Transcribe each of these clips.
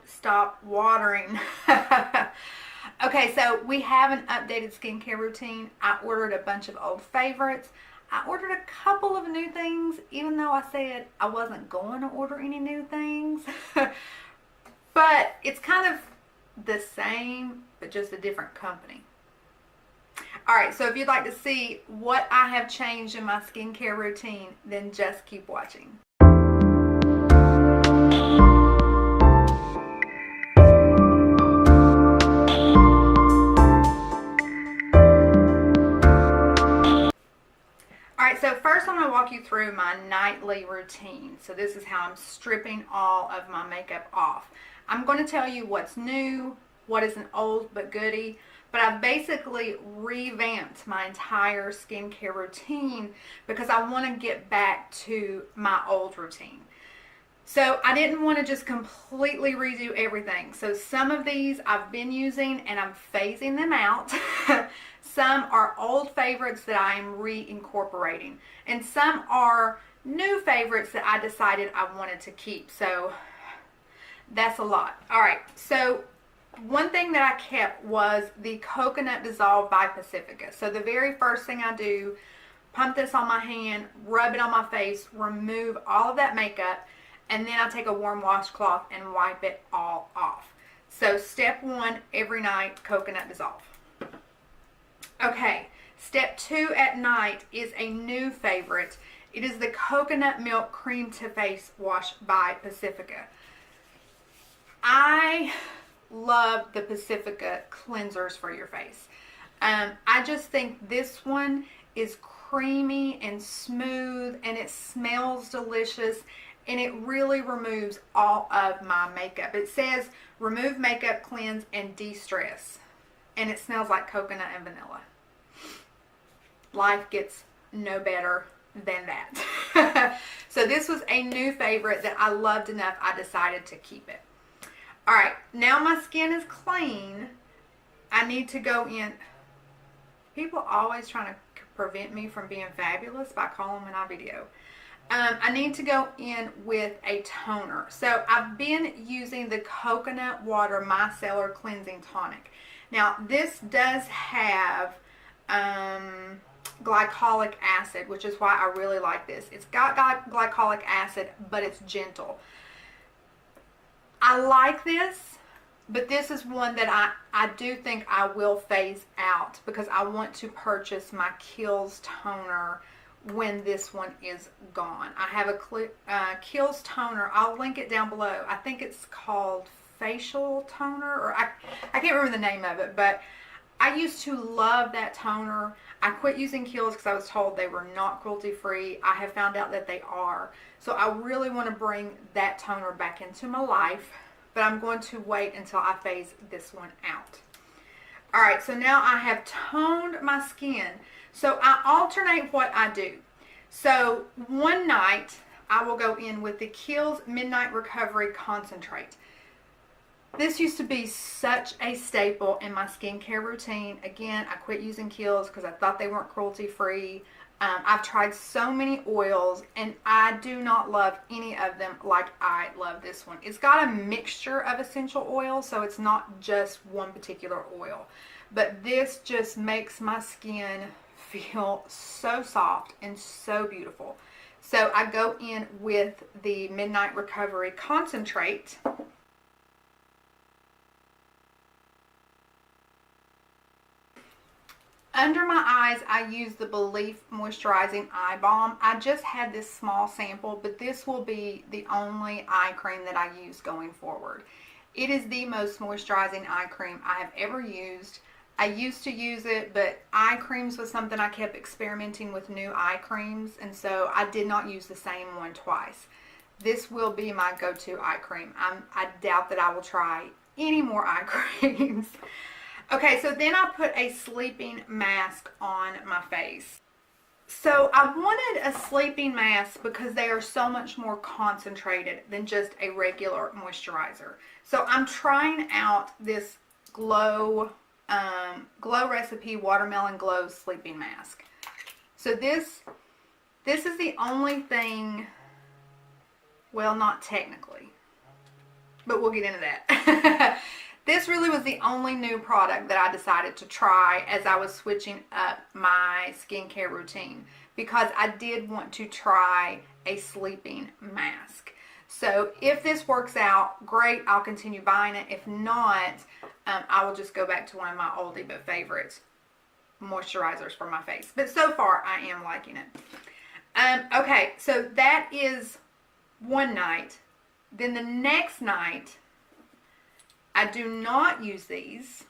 stop watering. Okay, so we have an updated skincare routine. I ordered a bunch of old favorites. I ordered a couple of new things, even though I said I wasn't going to order any new things. But it's kind of the same, but just a different company. Alright, so if you'd like to see what I have changed in my skincare routine, then just keep watching. Alright, so first I'm going to walk you through my nightly routine. So this is how I'm stripping all of my makeup off. I'm going to tell you what's new, what is an old but goodie, but I've basically revamped my entire skincare routine because I want to get back to my old routine. So I didn't want to just completely redo everything. So some of these I've been using and I'm phasing them out. Some are old favorites that I am reincorporating. And some are new favorites that I decided I wanted to keep. So that's a lot. Alright, so one thing that I kept was the Coconut Dissolve by Pacifica. So the very first thing I do, pump this on my hand, rub it on my face, remove all of that makeup, and then I take a warm washcloth and wipe it all off. So step one, every night, Coconut Dissolve. Okay, step two at night is a new favorite. It is the Coconut Milk Cream to Face Wash by Pacifica. I love the Pacifica cleansers for your face. I just think this one is creamy and smooth and it smells delicious and it really removes all of my makeup. It says remove makeup, cleanse, and de-stress. And it smells like coconut and vanilla. Life gets no better than that. So this was a new favorite that I loved enough I decided to keep it. Alright, now my skin is clean. I need to go in. People always trying to prevent me from being fabulous by calling me on video. I need to go in with a toner. So I've been using the Coconut Water Micellar Cleansing Tonic. Now this does have glycolic acid, which is why I really like this. It's got glycolic acid, but it's gentle. I like this, but this is one that I do think I will phase out because I want to purchase my Kiehl's toner when this one is gone. I have a Kiehl's toner. I'll link it down below. I think it's called Facial Toner, or I can't remember the name of it, but I used to love that toner. I quit using Kiehl's because I was told they were not cruelty free. I have found out that they are. So I really want to bring that toner back into my life, but I'm going to wait until I phase this one out. Alright, so now I have toned my skin. So I alternate what I do. So one night I will go in with the Kiehl's Midnight Recovery Concentrate. This used to be such a staple in my skincare routine. Again, I quit using Kiehl's because I thought they weren't cruelty free. I've tried so many oils and I do not love any of them like I love this one. It's got a mixture of essential oils, so it's not just one particular oil. But this just makes my skin feel so soft and so beautiful. So I go in with the Midnight Recovery Concentrate. Under my eyes, I use the Belif Moisturizing Eye Bomb. I just had this small sample, but this will be the only eye cream that I use going forward. It is the most moisturizing eye cream I have ever used. I used to use it, but eye creams was something I kept experimenting with new eye creams, and so I did not use the same one twice. This will be my go-to eye cream. I doubt that I will try any more eye creams. Okay, so then I put a sleeping mask on my face. So I wanted a sleeping mask because they are so much more concentrated than just a regular moisturizer. So I'm trying out this Glow Recipe Watermelon Glow Sleeping Mask. So this is the only thing, well, not technically. but we'll get into that. This really was the only new product that I decided to try as I was switching up my skincare routine, because I did want to try a sleeping mask. So if this works out, great, I'll continue buying it. If not, I will just go back to one of my oldie but favorites moisturizers for my face. But so far, I am liking it. Okay, so that is one night. Then the next night, I do not use these.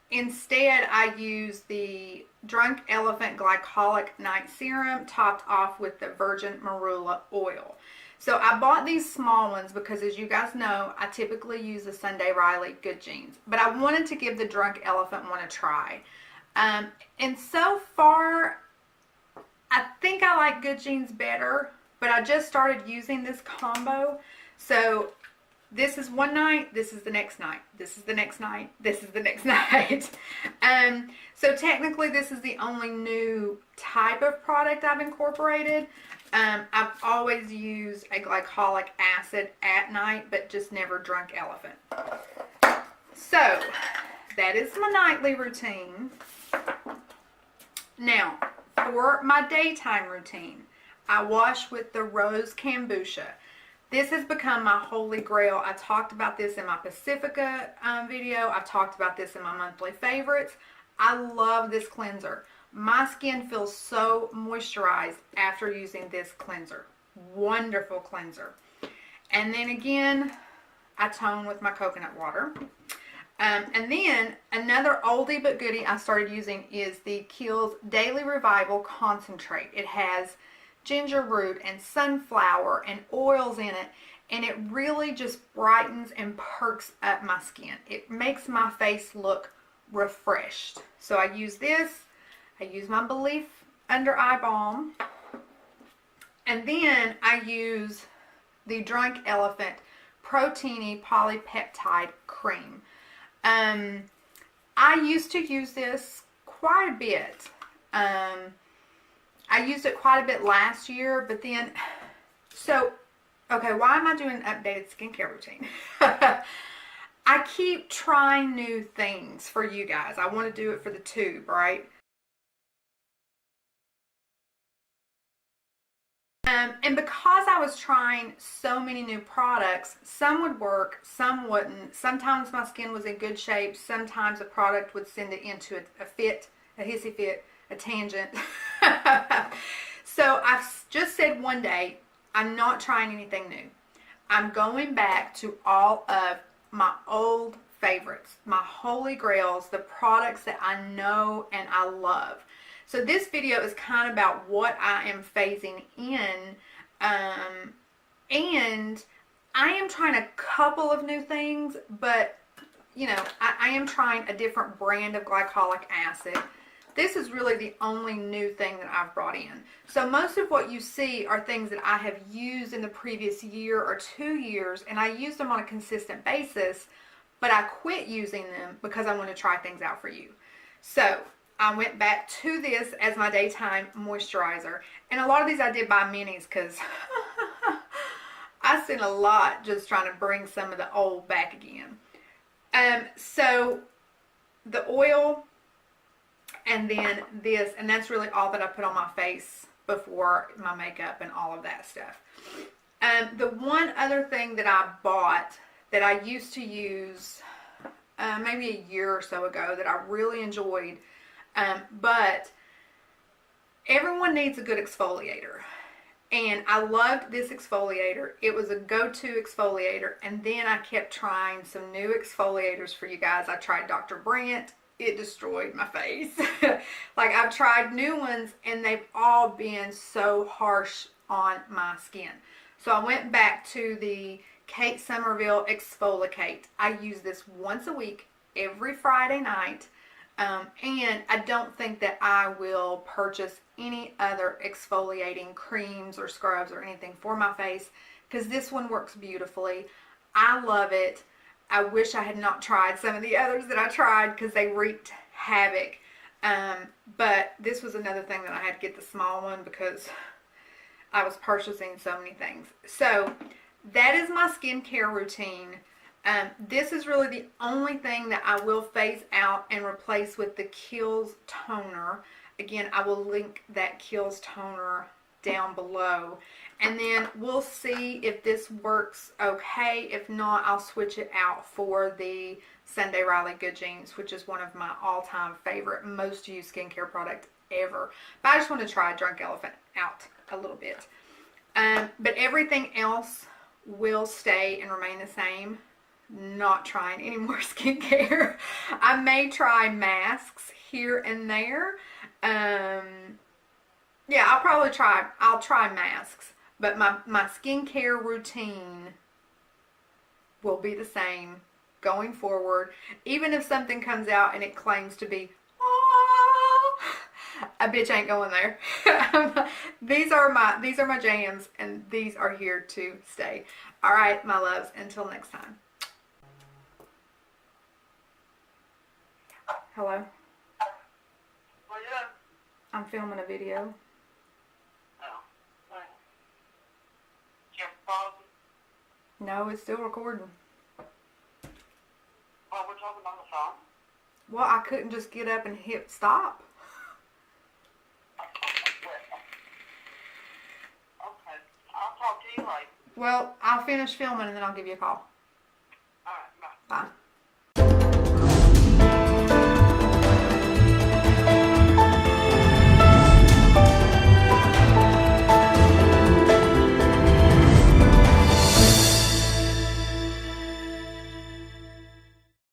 Instead, I use the Drunk Elephant Glycolic Night Serum topped off with the Virgin Marula oil. So I bought these small ones because, as you guys know, I typically use the Sunday Riley Good Genes. But I wanted to give the Drunk Elephant one a try. And so far, I think I like Good Genes better. But I just started using this combo. So this is one night, this is the next night, this is the next night, this is the next night. So technically this is the only new type of product I've incorporated. I've always used a glycolic acid at night, but just never Drunk Elephant. So that is my nightly routine. Now, for my daytime routine, I wash with the Rose Kombucha. This has become my holy grail. I talked about this in my Pacifica video. I've talked about this in my monthly favorites. I love this cleanser. My skin feels so moisturized after using this cleanser. Wonderful cleanser. And then again, I tone with my coconut water. And then another oldie but goodie I started using is the Kiehl's Daily Revival Concentrate. It has ginger root and sunflower and oils in it, and it really just brightens and perks up my skin. It makes my face look refreshed. So I use this. I use my Belif under eye balm, and then I use the Drunk Elephant Protini Polypeptide cream. I used to use this quite a bit. I used it quite a bit last year, but then, okay, why am I doing an updated skincare routine? I keep trying new things for you guys. I want to do it for the tube, right? And because I was trying so many new products, some would work, some wouldn't. Sometimes my skin was in good shape. Sometimes a product would send it into a fit, a hissy fit, a tangent. So I've just said one day, I'm not trying anything new. I'm going back to all of my old favorites, my holy grails, the products that I know and I love. So this video is kind of about what I am phasing in, and I am trying a couple of new things, but you know, I am trying a different brand of glycolic acid. This is really the only new thing that I've brought in. So most of what you see are things that I have used in the previous year or 2 years, and I use them on a consistent basis, but I quit using them because I want to try things out for you. So I went back to this as my daytime moisturizer, and a lot of these I did buy minis because I spent a lot just trying to bring some of the old back again. So the oil, and then this, and that's really all that I put on my face before my makeup and all of that stuff. The one other thing that I bought that I used to use maybe a year or so ago that I really enjoyed, but everyone needs a good exfoliator. And I loved this exfoliator. It was a go-to exfoliator, and then I kept trying some new exfoliators for you guys. I tried Dr. Brandt. It destroyed my face. Like, I've tried new ones and they've all been so harsh on my skin. So I went back to the Kate Somerville ExfoliKate. I use this once a week, every Friday night. And I don't think that I will purchase any other exfoliating creams or scrubs or anything for my face, because this one works beautifully. I love it. I wish I had not tried some of the others that I tried because they wreaked havoc. But this was another thing that I had to get the small one because I was purchasing so many things. So that is my skincare routine. This is really the only thing that I will phase out and replace with the Kiehl's toner. Again, I will link that Kiehl's toner down below. And then we'll see if this works okay. If not, I'll switch it out for the Sunday Riley Good Genes, which is one of my all-time favorite, most used skincare product ever. But I just want to try Drunk Elephant out a little bit. But everything else will stay and remain the same. Not trying any more skincare. I may try masks here and there. Yeah, I'll try masks, but my skincare routine will be the same going forward. Even if something comes out and it claims to be, a bitch ain't going there. These are my jams, and these are here to stay. All right, my loves, until next time. Hello? Well, yeah. I'm filming a video. Oh, right. Can't pause it? No, it's still recording. Well, we're talking on the phone. Well, I couldn't just get up and hit stop. Okay. I'll talk to you later. Well, I'll finish filming and then I'll give you a call.